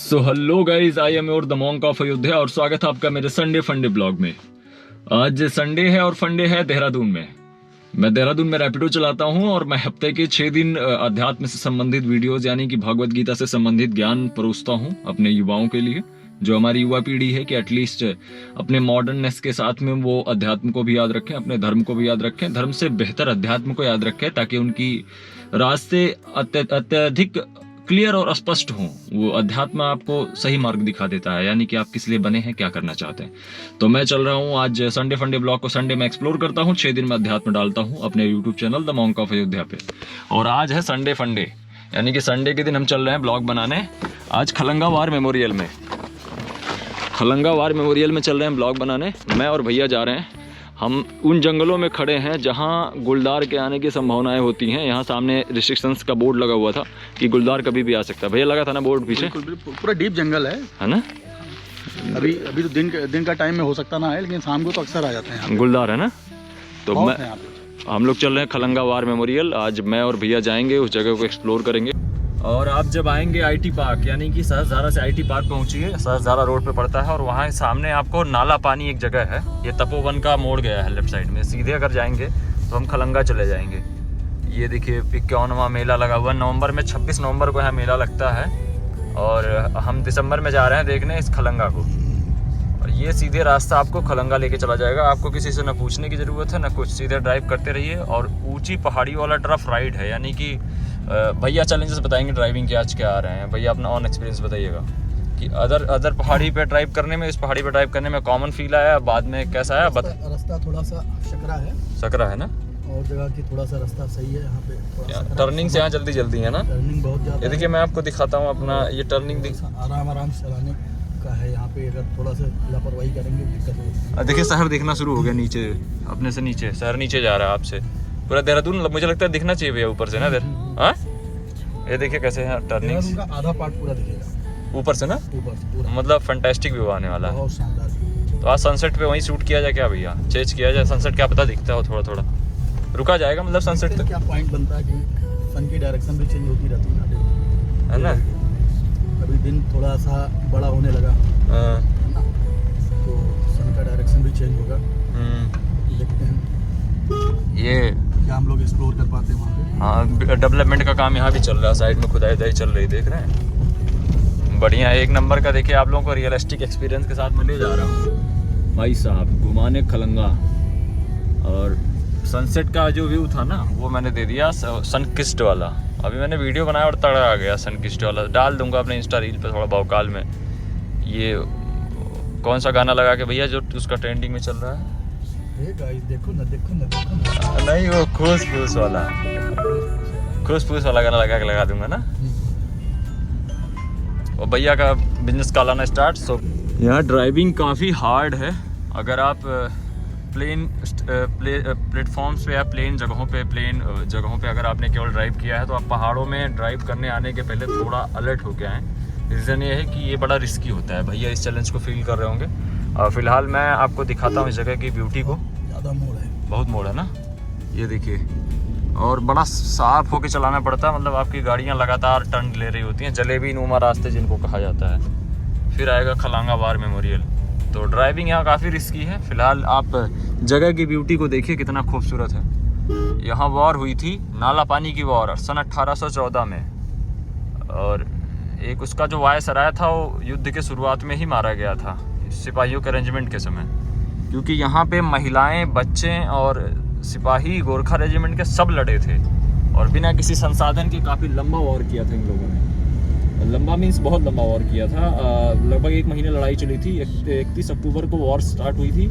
So hello guys, I am your the monk of Ayodhya और स्वागत है आपका मेरे संडे फंडे ब्लॉग में। आज संडे है और फंडे है देहरादून में। मैं देहरादून में रैपिडो चलाता हूं और मैं हफ्ते के 6 दिन अध्यात्म से संबंधित वीडियोस यानी कि भगवत गीता से संबंधित ज्ञान परोसता हूं अपने युवाओं के लिए, जो हमारी युवा पीढ़ी है कि एटलीस्ट अपने मॉडर्ननेस के साथ में वो अध्यात्म को भी याद रखें, अपने धर्म को भी याद रखें, धर्म से बेहतर अध्यात्म को याद रखें ताकि उनकी रास्ते अत्यधिक क्लियर और स्पष्ट हो। वो अध्यात्म आपको सही मार्ग दिखा देता है, यानी कि आप किस लिए बने हैं, क्या करना चाहते हैं। तो मैं चल रहा हूँ आज संडे फंडे ब्लॉग को संडे में एक्सप्लोर करता हूँ। 6 दिन में अध्यात्म डालता हूँ अपने YouTube channel the monk of Ayodhya पे। और आज है संडे फंडे, यानी कि संडे के दिन हम चल रहे हैं ब्लॉग बनाने। आज खलंगा वार मेमोरियल में चल रहे हैं ब्लॉग बनाने। मैं और भैया जा रहे हैं। हम उन जंगलों में खड़े हैं जहां गुलदार के आने की संभावनाएं होती हैं। यहाँ सामने रिस्ट्रिक्शंस का बोर्ड लगा हुआ था कि गुलदार कभी भी आ सकता है। भैया लगा था ना बोर्ड पीछे? पूरा डीप जंगल है ना। अभी तो दिन का टाइम में हो सकता ना है, लेकिन शाम को तो अक्सर आ जाते हैं। गुलदार है ना। तो हम लोग चल रहे हैं खलंगा वार मेमोरियल। आज मैं और भैया जाएंगे, उस जगह को एक्सप्लोर करेंगे। और आप जब आएंगे आईटी पार्क, यानी कि सहस्त्रधारा से आईटी पार्क पहुंचिए, सहस्त्रधारा रोड पे पड़ता है और वहाँ सामने आपको नाला पानी एक जगह है। ये तपोवन का मोड़ गया है लेफ्ट साइड में। सीधे अगर जाएंगे तो हम खलंगा चले जाएंगे। ये देखिए 51वां मेला लगा हुआ नवंबर में। 26 नवंबर को यहाँ मेला लगता है और हम दिसंबर में जा रहे हैं देखने इस खलंगा को। और ये सीधे रास्ता आपको खलंगा लेके चला जाएगा। आपको किसी से न पूछने की ज़रूरत है न कुछ, सीधे ड्राइव करते रहिए। और ऊँची पहाड़ी वाला टर्फ राइड है, यानी कि भैया चैलेंजेस बताएंगे ड्राइविंग के आज क्या आ रहे हैं। भैया अपना ऑन एक्सपीरियंस बताइएगा कि अदर पहाड़ी पे ड्राइव करने में, इस पहाड़ी पे ड्राइव करने में कॉमन फील आया, बाद में कैसा आया? रास्ता थोड़ा सा सकरा है ना, और जगह की थोड़ा सा रास्ता सही है। यहाँ पे टर्निंग से यहाँ जल्दी है ना। टर्निंग बहुत ज़्यादा। ये देखिए मैं आपको दिखाता हूँ अपना ये टर्निंग। आराम से चलाने का है। यहाँ पे अगर थोड़ा सा लापरवाही करेंगे दिक्कत होगी। देखिए शहर दिखना शुरू हो गया नीचे, अपने से नीचे शहर नीचे जा रहा है आपसे। पूरा देहरादून मुझे लगता है दिखना चाहिए भैया ऊपर से ना। हाँ ये देखिए कैसे है टर्निंग का आधा पार्ट पूरा दिखेगा ऊपर से ना। ऊपर मतलब फैंटास्टिक व्यू आने वाला है। बहुत शानदार। तो आज सनसेट पे वहीं शूट किया जाए क्या भैया? चेंज किया जाए सनसेट, क्या पता दिखता हो थोड़ा रुका जाएगा मतलब सनसेट तक। क्या पॉइंट बनता है कि सन की डायरेक्शन भी चेंज होती रहती है ना। अभी दिन थोड़ा सा बड़ा होने लगा है ना, तो सन का डायरेक्शन भी चेंज होगा। देखते हैं ये क्या हम लोग एक्सप्लोर कर पाते हैं वहाँ पे। हाँ, डेवलपमेंट का काम यहाँ भी चल रहा है, साइड में खुदाई चल रही, देख रहे हैं। बढ़िया एक नंबर का। देखिए आप लोगों को रियलिस्टिक एक्सपीरियंस के साथ मैं ले जा रहा हूँ भाई साहब घुमाने खलंगा। और सनसेट का जो व्यू था ना वो मैंने दे दिया सनकिस्ट वाला। अभी मैंने वीडियो बनाया और तड़ा आ गया सनकिस्ट वाला। डाल दूंगा अपने इंस्टा रील पे थोड़ा बहुकाल में। ये कौन सा गाना लगा के भैया जो उसका ट्रेंडिंग में चल रहा है? देखो ना। नहीं वो खुश फूस वाला गाना लगा दूंगा ना। और भैया का बिजनेस का लाना स्टार्ट। सो यहाँ ड्राइविंग काफ़ी हार्ड है। अगर आप प्लेटफॉर्म्स पे या प्लेन जगहों पे अगर आपने केवल ड्राइव किया है तो आप पहाड़ों में ड्राइव करने आने के पहले थोड़ा अलर्ट होके आएँ। रीज़न ये है कि ये बड़ा रिस्की होता है। भैया इस चैलेंज को फील कर रहे होंगे। फिलहाल मैं आपको दिखाता हूँ इस जगह की ब्यूटी को। ज़्यादा मोड़ है, बहुत मोड़ है ना। ये देखिए, और बड़ा साफ होके चलाना पड़ता है। मतलब आपकी गाड़ियाँ लगातार टर्न ले रही होती हैं, जलेबी नुमा रास्ते जिनको कहा जाता है। फिर आएगा खलंगा वार मेमोरियल। तो ड्राइविंग यहाँ काफ़ी रिस्की है। फिलहाल आप जगह की ब्यूटी को देखिए कितना खूबसूरत है। यहाँ वॉर हुई थी, नाला पानी की वॉर सन 1814 में। और एक उसका जो वायसराय था वो युद्ध के शुरुआत में ही मारा गया था, सिपाहियों के अरेंजमेंट के समय। क्योंकि यहाँ पे महिलाएं, बच्चे और सिपाही गोरखा रेजिमेंट के सब लड़े थे और बिना किसी संसाधन के काफ़ी लंबा वॉर किया था इन लोगों ने। लंबा मीन्स बहुत लंबा वॉर किया था। लगभग 1 महीने लड़ाई चली थी। 31 अक्टूबर को वॉर स्टार्ट हुई थी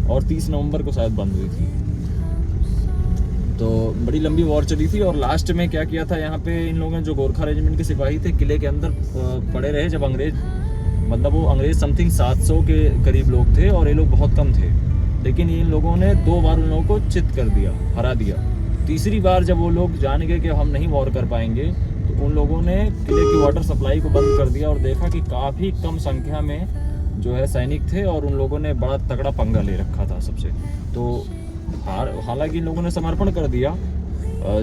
और 30 नवंबर को शायद बंद हुई थी। तो बड़ी लंबी वॉर चली थी। और लास्ट में क्या किया था यहाँ पे इन लोगों ने, जो गोरखा रेजिमेंट के सिपाही थे, किले के अंदर पड़े रहे। जब वो अंग्रेज समथिंग 700 के करीब लोग थे और ये लोग बहुत कम थे। लेकिन इन लोगों ने 2 बार उन लोगों को चित कर दिया, हरा दिया। तीसरी बार जब वो लोग जान गए कि हम नहीं वॉर कर पाएंगे तो उन लोगों ने किले की वाटर सप्लाई को बंद कर दिया और देखा कि काफ़ी कम संख्या में जो है सैनिक थे और उन लोगों ने बड़ा तगड़ा पंगा ले रखा था सबसे। तो हालांकि इन लोगों ने समर्पण कर दिया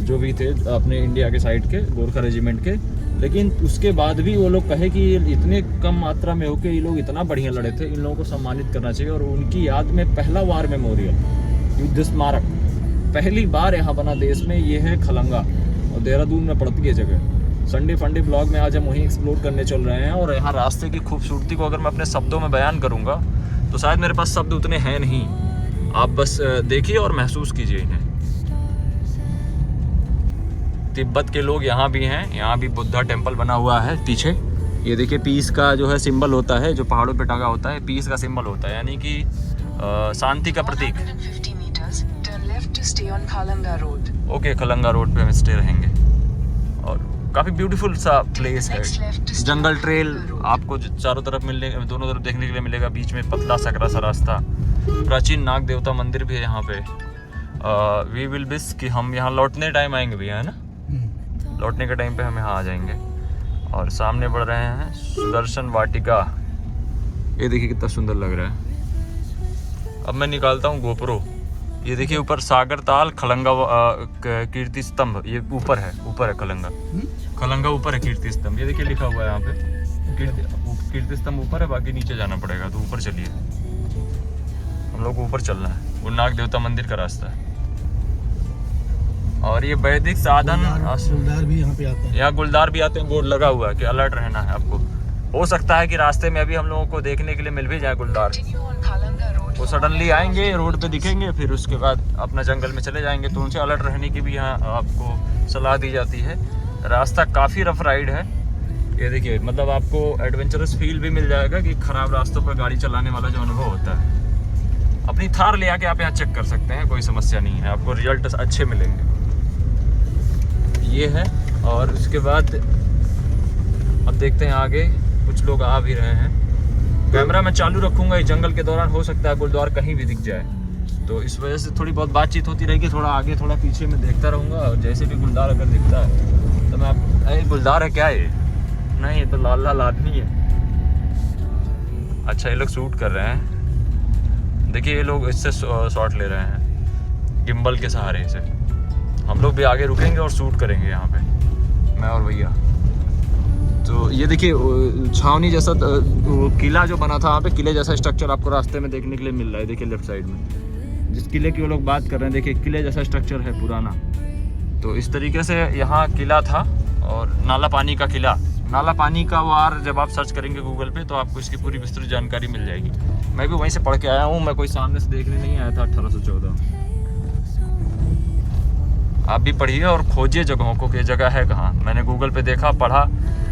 जो भी थे अपने इंडिया के साइड के गोरखा रेजिमेंट के, लेकिन उसके बाद भी वो लोग कहे कि इतने कम मात्रा में होके ये लोग इतना बढ़िया लड़े थे, इन लोगों को सम्मानित करना चाहिए। और उनकी याद में पहला वार मेमोरियल युद्ध स्मारक पहली बार यहाँ बना देश में, ये है खलंगा और देहरादून में पड़ती है जगह। संडे फंडे ब्लॉग में आज हम वहीं एक्सप्लोर करने चल रहे हैं। और यहाँ रास्ते की खूबसूरती को अगर मैं अपने शब्दों में बयान करूँगा तो शायद मेरे पास शब्द उतने हैं नहीं, आप बस देखिए और महसूस कीजिए इन्हें। तिब्बत के लोग यहाँ भी हैं, यहाँ भी बुद्धा टेम्पल बना हुआ है पीछे। ये देखिए पीस का जो है सिंबल होता है, जो पहाड़ों पे टंगा होता है, पीस का सिंबल होता है, यानी कि शांति का प्रतीक। ओके, खलंगा रोड पे हम स्टे रहेंगे। और काफ़ी ब्यूटीफुल सा प्लेस है, जंगल ट्रेल आपको चारों तरफ मिलने, दोनों तरफ देखने के लिए मिलेगा। बीच में पतला सकरा सा रास्ता, प्राचीन नाग देवता मंदिर भी है यहाँ पे। वी विल विश कि हम यहाँ लौटने टाइम आएंगे भैया, है ना, लौटने के टाइम पे हम यहाँ आ जाएंगे। और सामने बढ़ रहे हैं सुदर्शन वाटिका, ये देखिए कितना सुंदर लग रहा है। अब मैं निकालता हूँ गोप्रो, ये देखिए ऊपर सागर ताल खलंगा कीर्ति स्तंभ, ये ऊपर है खलंगा, खलंगा ऊपर है कीर्ति स्तंभ, ये देखिए लिखा हुआ है यहाँ पे कीर्ति स्तंभ ऊपर है, बाकी नीचे जाना पड़ेगा। तो ऊपर चलिए, हम लोग को ऊपर चलना है, वो नाग देवता मंदिर का रास्ता है। और ये वैदिक साधन गुलदार भी यहाँ पे आते हैं, यहाँ गुलदार भी आते हैं, बोर्ड लगा हुआ है कि अलर्ट रहना है आपको। हो सकता है कि रास्ते में अभी हम लोगों को देखने के लिए मिल भी जाए गुलदार, वो सडनली आएंगे, रोड पे दिखेंगे, फिर उसके बाद अपना जंगल में चले जाएंगे, तो उनसे अलर्ट रहने की भी यहाँ आपको सलाह दी जाती है। रास्ता काफ़ी रफ राइड है, ये देखिए, मतलब आपको एडवेंचरस फील भी मिल जाएगा कि खराब रास्तों पर गाड़ी चलाने वाला जो अनुभव होता है। अपनी थार ले आके आप यहाँ चेक कर सकते हैं, कोई समस्या नहीं है, आपको रिजल्ट अच्छे मिलेंगे। ये है, और उसके बाद अब देखते हैं आगे, कुछ लोग आ भी रहे हैं। कैमरा मैं चालू रखूंगा, इस जंगल के दौरान हो सकता है गुरुद्वार कहीं भी दिख जाए, तो इस वजह से थोड़ी बहुत बातचीत होती रहेगी, थोड़ा आगे थोड़ा पीछे में देखता रहूँगा। और जैसे भी गुलदार अगर दिखता है तो मैं अरे गुलदार है क्या ये? नहीं, ये तो लाल लाल आदमी है। अच्छा, ये लोग शूट कर रहे हैं, देखिए ये लोग इससे शॉट ले रहे हैं गिम्बल के सहारे से। हम लोग भी आगे रुकेंगे और शूट करेंगे यहाँ पे, मैं और भैया। तो ये देखिए छावनी जैसा किला जो बना था वहाँ पे, किले जैसा स्ट्रक्चर आपको रास्ते में देखने के लिए मिल रहा है। देखिए लेफ्ट साइड में जिस किले की वो लोग बात कर रहे हैं, देखिए किले जैसा स्ट्रक्चर है पुराना। तो इस तरीके से यहाँ किला था। और नाला पानी का किला, नाला पानी का वार जब आप सर्च करेंगे गूगल पे तो आपको इसकी पूरी विस्तृत जानकारी मिल जाएगी। मैं भी वहीं से पढ़ के आया हूँ, मैं कोई सामने से देखने नहीं आया था। 1814। आप भी पढ़िए और खोजिए जगहों को कि जगह है कहाँ। मैंने गूगल पे देखा, पढ़ा।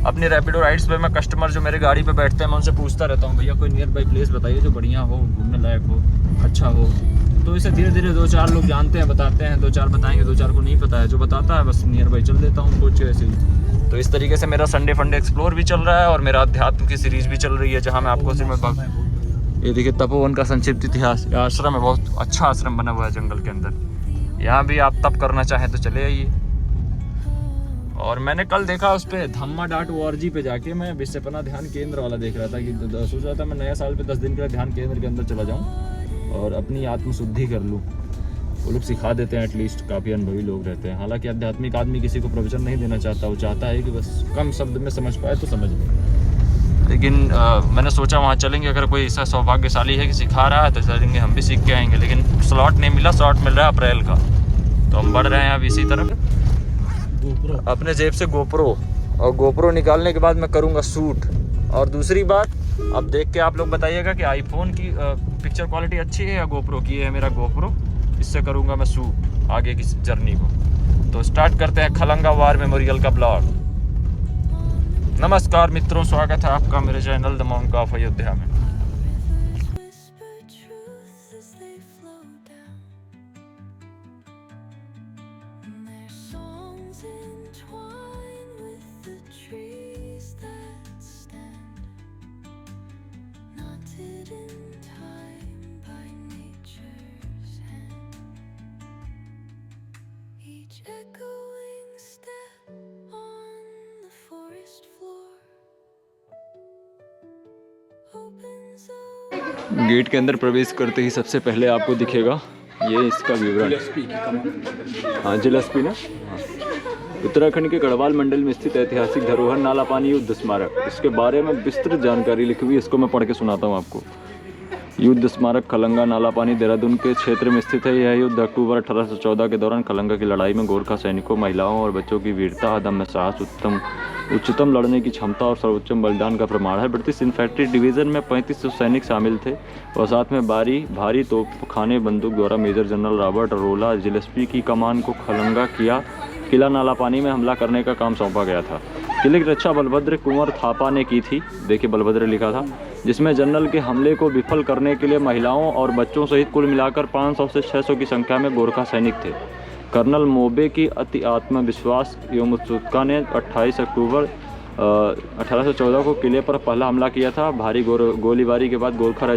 अपनी रैपिडो राइड्स पे मैं कस्टमर जो मेरे गाड़ी पे बैठते हैं मैं उनसे पूछता रहता हूँ, भैया कोई नियर बाई प्लेस बताइए जो बढ़िया हो, घूमने लायक हो, अच्छा हो। तो इसे धीरे धीरे 2-4 लोग जानते हैं, बताते हैं, 2-4 बताएंगे, 2-4 को नहीं पता है। जो बताता है बस नियर बाई चल देता हूँ कुछ ऐसे ही। तो इस तरीके से मेरा संडे फंडे एक्सप्लोर भी चल रहा है और मेरा अध्यात्म की सीरीज भी चल रही है, जहाँ मैं आपको सिर्फ ये देखिए तपोवन का संक्षिप्त इतिहास। आश्रम है, बहुत अच्छा आश्रम बना हुआ है जंगल के अंदर। यहाँ भी आप तप करना चाहें तो चले आइए। और मैंने कल देखा उस पर dhamma.org पे जाके मैं विश्वपना ध्यान केंद्र वाला देख रहा था कि सोच रहा था मैं नया साल पे 10 दिन के लिए ध्यान केंद्र के अंदर चला जाऊँ और अपनी आत्मशुद्धि कर लूँ। वो लोग सिखा देते हैं, एटलीस्ट काफ़ी अनुभवी लोग रहते हैं। हालांकि आध्यात्मिक आदमी किसी को प्रवचन नहीं देना चाहता, वो चाहता है कि बस कम शब्द में समझ पाए तो समझ ले। लेकिन मैंने सोचा वहाँ चलेंगे, अगर कोई ऐसा सौभाग्यशाली है कि सिखा रहा है तो चलेंगे, हम भी सीख के आएंगे। लेकिन स्लॉट नहीं मिला, स्लॉट मिल रहा है अप्रैल का, तो हम बढ़ रहे हैं अब इसी तरफ। अपने जेब से गोप्रो, और गोप्रो निकालने के बाद मैं करूँगा शूट। और दूसरी बात, अब देख के आप लोग बताइएगा कि आईफोन की पिक्चर क्वालिटी अच्छी है या गोप्रो की। है मेरा गोप्रो, इससे करूँगा मैं शूट आगे की जर्नी को। तो स्टार्ट करते हैं खलंगा वार मेमोरियल का ब्लॉग। नमस्कार मित्रों, स्वागत है आपका मेरे channel the monk of Ayodhya में। गेट के अंदर प्रवेश करते ही सबसे पहले आपको दिखेगा ये इसका विवरण। गिलस्पी की कमान। हाँ जिलस्पी ना। हाँ। उत्तराखंड के गढ़वाल मंडल में स्थित ऐतिहासिक धरोहर नालापानी युद्ध स्मारक, इसके बारे में विस्तृत जानकारी लिखी हुई, इसको मैं पढ़ के सुनाता हूँ आपको। युद्ध स्मारक खलंगा नालापानी देहरादून के क्षेत्र में स्थित है। यह युद्ध अक्टूबर 1814 के दौरान खलंगा की लड़ाई में गोरखा सैनिकों, महिलाओं और बच्चों की वीरता, अदम्य साहस, उच्चतम लड़ने की क्षमता और सर्वोच्चम बलिदान का प्रमाण है। ब्रिटिश इन्फेंट्री डिवीजन में 3500 सैनिक शामिल थे और साथ में भारी तोपखाने बंदूक द्वारा मेजर जनरल रॉबर्ट रोला जिलस्पी की कमान को खलंगा किला नालापानी में हमला करने का काम सौंपा गया था। किले की रक्षा बलभद्र कुंवर थापा ने की थी, देखिए बलभद्र लिखा था, जिसमें जनरल के हमले को विफल करने के लिए महिलाओं और बच्चों सहित कुल मिलाकर 500 से 600 की संख्या में गोरखा सैनिक थे। कर्नल मोबे की अति आत्मविश्वास एवं उत्सुकता ने 28 अक्टूबर 1814 को किले पर पहला हमला किया था। भारी गोलीबारी के बाद गोरखा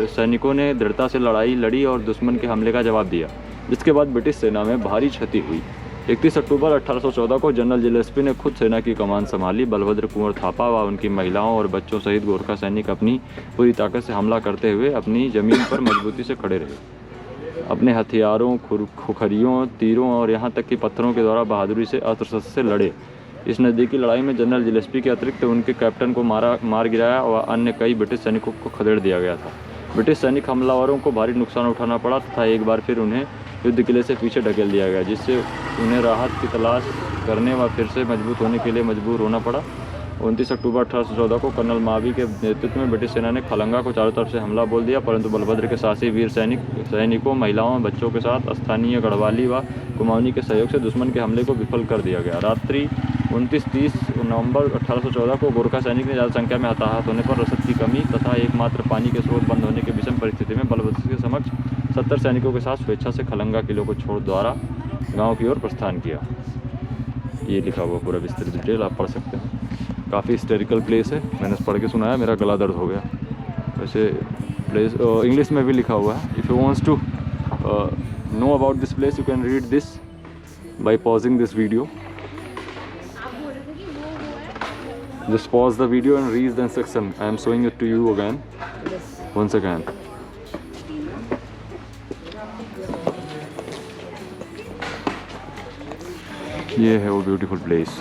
सैनिकों ने दृढ़ता से लड़ाई लड़ी और दुश्मन के हमले का जवाब दिया, जिसके बाद ब्रिटिश सेना में भारी क्षति हुई। 31 अक्टूबर 1814 को जनरल जिलस्पी ने खुद सेना की कमान संभाली। बलभद्र कुंवर थापा व उनकी महिलाओं और बच्चों सहित गोरखा सैनिक अपनी पूरी ताकत से हमला करते हुए अपनी जमीन पर मजबूती से खड़े रहे। अपने हथियारों, खुखरियों, तीरों और यहाँ तक कि पत्थरों के द्वारा बहादुरी से अस्त्र से लड़े। इस नज़दीकी लड़ाई में जनरल जिलस्पी के अतिरिक्त उनके कैप्टन को मार गिराया और अन्य कई ब्रिटिश सैनिकों को खदेड़ दिया गया था। ब्रिटिश सैनिक हमलावरों को भारी नुकसान उठाना पड़ा तथा एक बार फिर उन्हें युद्ध किले से पीछे ढकेल दिया गया, जिससे उन्हें राहत की तलाश करने व फिर से मजबूत होने के लिए मजबूर होना पड़ा। 29 अक्टूबर 1814 को कर्नल मावी के नेतृत्व में ब्रिटिश सेना ने खलंगा को चारों तरफ से हमला बोल दिया, परंतु बलभद्र के साहसी वीर सैनिकों, महिलाओं और बच्चों के साथ स्थानीय गढ़वाली व कुमाऊनी के सहयोग से दुश्मन के हमले को विफल कर दिया गया। रात्रि 29-30 नवंबर 1814 को गोरखा सैनिक ने ज़्यादा संख्या में हताहत होने पर रसद की कमी तथा एकमात्र पानी के स्रोत बंद होने की विषम परिस्थिति में बलभद्र के समक्ष 70 सैनिकों के साथ स्वेच्छा से खलंगा किले को छोड़ द्वारा गांव की ओर प्रस्थान किया। ये लिखा हुआ पूरा विस्तृत डिटेल आप पढ़ सकते हैं। काफ़ी हिस्टोरिकल प्लेस है, मैंने पढ़ के सुनाया, मेरा गला दर्द हो गया। वैसे प्लेस इंग्लिश में भी लिखा हुआ है। If you wants to know about this place you can read this by pausing this video. Just pause the video and read the instruction. I am showing it to you again. Once again. ये है वो beautiful place.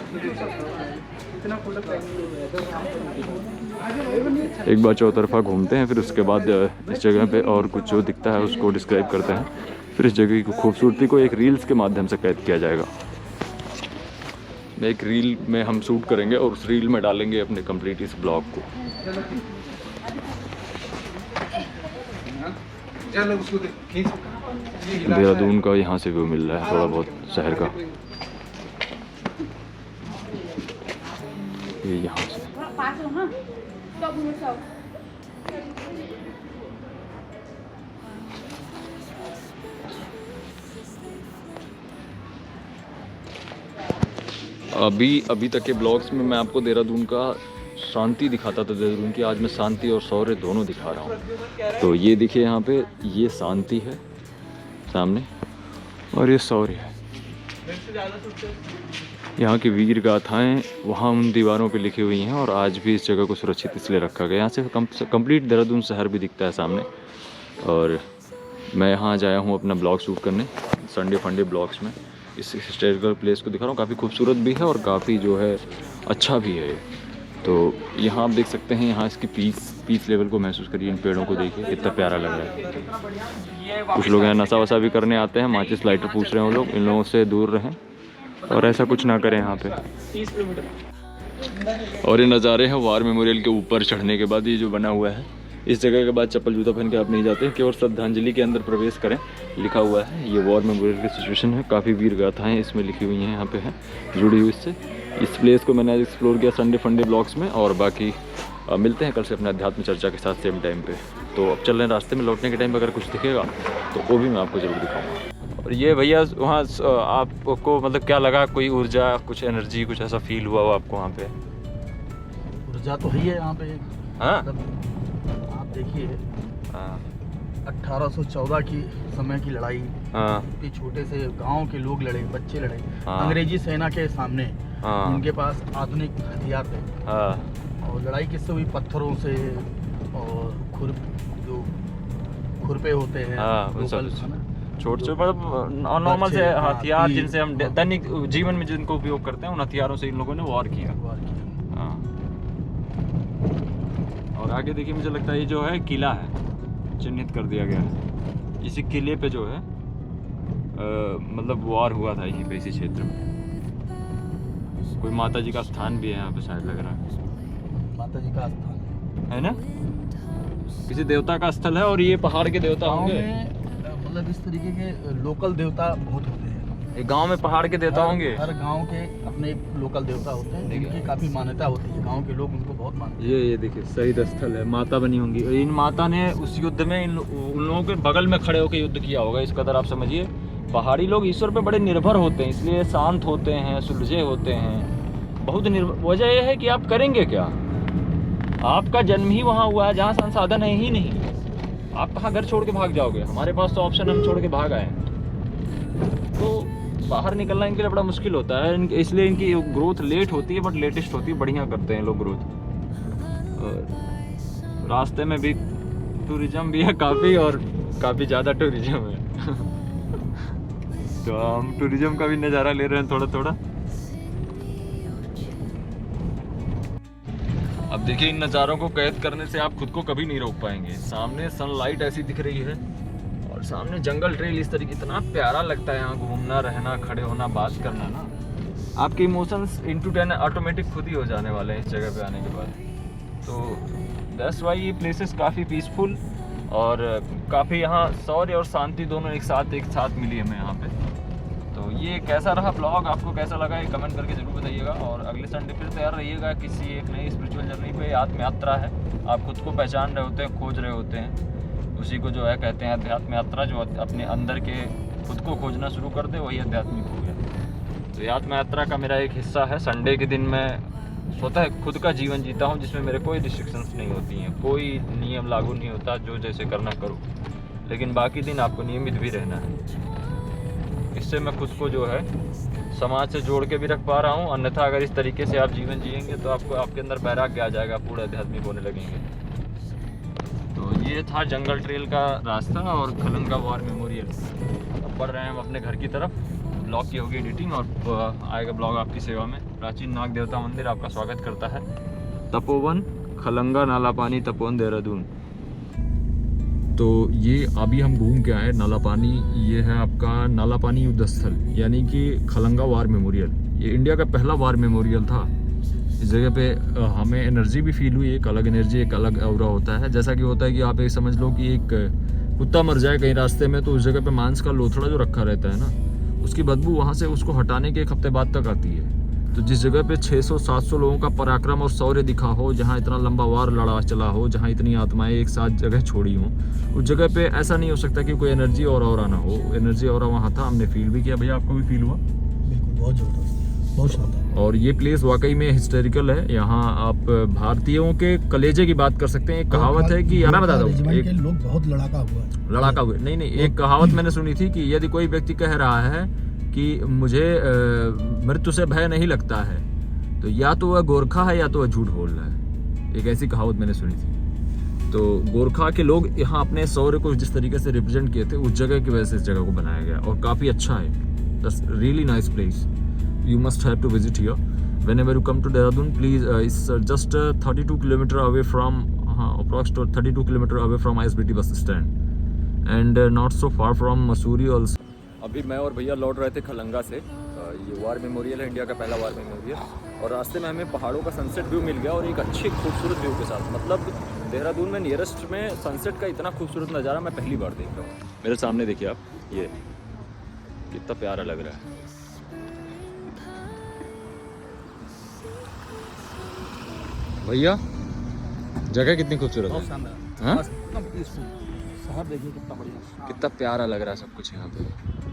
एक बार चौतरफा घूमते हैं, फिर उसके बाद इस जगह पे और कुछ जो दिखता है उसको डिस्क्राइब करते हैं, फिर इस जगह की खूबसूरती को एक रील्स के माध्यम से कैद किया जाएगा। एक रील में हम शूट करेंगे और उस रील में डालेंगे अपने कंप्लीट इस ब्लॉग को। देहरादून का यहाँ से व्यू मिल रहा है थोड़ा बहुत शहर का, ये यहाँ से। अभी तक के ब्लॉग्स में मैं आपको देहरादून का शांति दिखाता था, देहरादून की। आज मैं शांति और शौर्य दोनों दिखा रहा हूँ। तो ये देखिए यहाँ पे, ये शांति है सामने और ये शौर्य है। यहाँ की वीर गाथाएँ वहाँ उन दीवारों पे लिखी हुई हैं और आज भी इस जगह को सुरक्षित इसलिए रखा गया। यहाँ से कंप्लीट देहरादून शहर भी दिखता है सामने। और मैं यहाँ आज आया हूँ अपना ब्लॉग शूट करने, संडे फंडे ब्लॉग्स में। इस हिस्टोरिकल प्लेस को दिखा रहा हूँ, काफ़ी खूबसूरत भी है और काफ़ी जो है अच्छा भी है। तो यहाँ आप देख सकते हैं, यहाँ इसकी पीस लेवल को महसूस करिए। इन पेड़ों को देखिए, कितना प्यारा लग रहा है। कुछ लोग यहाँ नशा वशा भी करने आते हैं, माचिस लाइटर पूछ रहे हैं वो लोग। इन लोगों से दूर रहें और ऐसा कुछ ना करें यहाँ पे। और ये नज़ारे हैं वार मेमोरियल के ऊपर चढ़ने के बाद। ये जो बना हुआ है, इस जगह के बाद चप्पल जूता पहन के आप नहीं जाते, केवल श्रद्धांजलि के अंदर प्रवेश करें, लिखा हुआ है। ये वॉर मेमोरियल की सिचुएशन है, काफ़ी वीर गाथाएँ इसमें लिखी हुई हैं, यहाँ पे है जुड़ी हुई इससे। इस प्लेस को मैंने आज एक्सप्लोर किया संडे फंडे ब्लॉग्स में। और बाकी मिलते हैं कल से अपने अध्यात्म चर्चा के साथ सेम टाइम पे। तो अब चल रहे हैं, रास्ते में लौटने के टाइम अगर कुछ दिखेगा तो वो भी मैं आपको ज़रूर दिखाऊँगा। और ये भैया वहाँ आपको मतलब क्या लगा, कोई ऊर्जा, कुछ एनर्जी, कुछ ऐसा फील हुआ हो आपको वहाँ पे? ऊर्जा तो है यहाँ पे। हाँ आप देखिए, 1814 की समय की लड़ाई, इतने छोटे से गांव के लोग लड़े, बच्चे लड़े अंग्रेजी सेना के सामने। उनके पास आधुनिक हथियार थे और लड़ाई किससे हुई? पत्थरों से और जो खुरपे होते हैं, छोटे छोटे मतलब नॉर्मल से हथियार जिनसे हम दैनिक जीवन में जिनको उपयोग करते हैं, उन हथियारों से इन लोगों ने वॉर किया। हाँ। और आगे देखिए, मुझे लगता है ये जो है किला है, चिन्हित कर दिया गया है। इसी किले पे जो है मतलब वॉर हुआ था यहीं पे, इसी क्षेत्र में। कोई माता जी का स्थान भी है यहाँ पे शायद, लग रहा है माता जी का स्थान है ना, किसी देवता का स्थल है। और ये पहाड़ के देवता होंगे, मतलब इस तरीके के लोकल देवता बहुत होते हैं। एक गांव में पहाड़ के देवता होंगे। हर गांव के अपने लोकल देवता होते हैं, जिनकी काफी मान्यता होती है। गांव के लोग उनको बहुत मानते हैं। ये देखिए शहीद स्थल है, माता बनी होंगी। इन माता ने उस युद्ध में उन लोगों के बगल में खड़े होकर युद्ध किया होगा। इस कदर आप समझिए, पहाड़ी लोग ईश्वर पे बड़े निर्भर होते हैं, इसलिए शांत होते हैं, सुलझे होते हैं, बहुत निर्भर। वजह यह है कि आप करेंगे क्या, आपका जन्म ही वहाँ हुआ है जहाँ संसाधन है ही नहीं। आप कहाँ घर छोड़ के भाग जाओगे? हमारे पास तो ऑप्शन, हम छोड़ के भाग आए हैं। तो बाहर निकलना इनके लिए बड़ा मुश्किल होता है, इसलिए इनकी ग्रोथ लेट होती है, बट लेटेस्ट होती है। बढ़िया करते हैं लोग ग्रोथ। और रास्ते में भी टूरिज्म भी है काफ़ी, और काफ़ी ज़्यादा टूरिज्म है। तो हम टूरिज्म का भी नज़ारा ले रहे हैं थोड़ा थोड़ा। अब देखिए, इन नज़ारों को कैद करने से आप खुद को कभी नहीं रोक पाएंगे। सामने सनलाइट ऐसी दिख रही है, और सामने जंगल ट्रेल इस तरीके, इतना प्यारा लगता है यहाँ घूमना, रहना, खड़े होना, बात करना ना। आपके इमोशंस इनटू 10 ऑटोमेटिक खुद ही हो जाने वाले हैं इस जगह पे आने के बाद। तो दैट्स वाई ये प्लेसेस काफ़ी पीसफुल, और काफ़ी यहाँ शौर्य और शांति दोनों एक साथ मिली हमें यहाँ पे। तो ये कैसा रहा ब्लॉग, आपको कैसा लगा ये कमेंट करके जरूर बताइएगा। और अगले संडे फिर तैयार रहिएगा किसी एक नई स्पिरिचुअल जर्नी पे। आत्म यात्रा है, आप खुद को पहचान रहे होते हैं, खोज रहे होते हैं, उसी को जो है कहते हैं अध्यात्म यात्रा। जो अपने अंदर के खुद को खोजना शुरू कर दे, वही आध्यात्मिक हो गया। तो ये आत्म यात्रा का मेरा एक हिस्सा है। संडे के दिन मैं स्वतः खुद का जीवन जीता हूँ, जिसमें मेरे कोई रिस्ट्रिक्शंस नहीं होती हैं, कोई नियम लागू नहीं होता, जो जैसे करना करो। लेकिन बाकी दिन आपको नियमित भी रहना है। इससे मैं खुद को जो है समाज से जोड़ के भी रख पा रहा हूँ। अन्यथा अगर इस तरीके से आप जीवन जिएंगे तो आपको, आपके अंदर वैराग्य आ जाएगा, पूरा आध्यात्मिक होने लगेंगे। तो ये था जंगल ट्रेल का रास्ता और खलंगा वॉर मेमोरियल। अब बढ़ रहे हैं हम अपने घर की तरफ। ब्लॉग की होगी एडिटिंग, और आएगा ब्लॉग आपकी सेवा में। प्राचीन नाग देवता मंदिर आपका स्वागत करता है। तपोवन खलंगा नाला पानी तपोवन देहरादून। तो ये अभी हम घूम के आए नाला पानी। ये है आपका नाला पानी युद्ध स्थल, यानी कि खलंगा वार मेमोरियल। ये इंडिया का पहला वार मेमोरियल था। इस जगह पे हमें एनर्जी भी फील हुई, एक अलग एनर्जी, एक अलग ऑरा होता है। जैसा कि होता है कि आप ये समझ लो कि एक कुत्ता मर जाए कहीं रास्ते में, तो उस जगह पे मांस का लोथड़ा जो रखा रहता है ना, उसकी बदबू वहाँ से उसको हटाने के एक हफ्ते बाद तक आती है। तो जिस जगह पे 600-700 लोगों का पराक्रम और शौर्य दिखा हो, जहाँ इतना लंबा वार लड़ा चला हो, जहाँ इतनी आत्माएं एक साथ जगह छोड़ी हों, उस जगह पे ऐसा नहीं हो सकता कि कोई एनर्जी और ना हो। एनर्जी और वहाँ था, हमने फील भी किया। भैया आपको भी फील हुआ? बिल्कुल, बहुत ज़बरदस्त, बहुत शानदार। और ये प्लेस वाकई में हिस्टोरिकल है। यहाँ आप भारतीयों के कलेजे की बात कर सकते हैं। एक कहावत है कि, मैं बताता हूँ, एक लोग बहुत लड़ाका हुए। नहीं, एक कहावत मैंने सुनी थी कि यदि कोई व्यक्ति कह रहा है कि मुझे मृत्यु से भय नहीं लगता है, तो या तो वह गोरखा है या तो वह झूठ बोल रहा है। एक ऐसी कहावत मैंने सुनी थी। तो गोरखा के लोग यहाँ अपने शौर्य को जिस तरीके से रिप्रेजेंट किए थे, उस जगह की वजह से इस जगह को बनाया गया, और काफ़ी अच्छा है। That's really nice place, you must have to visit here whenever you come to Dehradun. Please, it's just 32 kilometer away from approximately 32 kilometer away from ISBT bus stand, and not so far from Mussoorie also. अभी मैं और भैया लौट रहे थे खलंगा से। ये war memorial है, इंडिया का पहला वार मेमोरियल, और रास्ते में हमें पहाड़ों का सनसेट व्यू मिल गया, और एक अच्छे खूबसूरत व्यू के साथ। मतलब देहरादून में नियरेस्ट में सनसेट का इतना खूबसूरत नज़ारा मैं पहली बार देख रहा हूँ। मेरे सामने देखिए आप, ये कितना प्यारा लग रहा है। भैया जगह कितनी खूबसूरत है, शानदार। हाँ? एकदम पीसफुल। शहर देखिए कितना बढ़िया, कितना प्यारा लग रहा है सब कुछ यहाँ पे।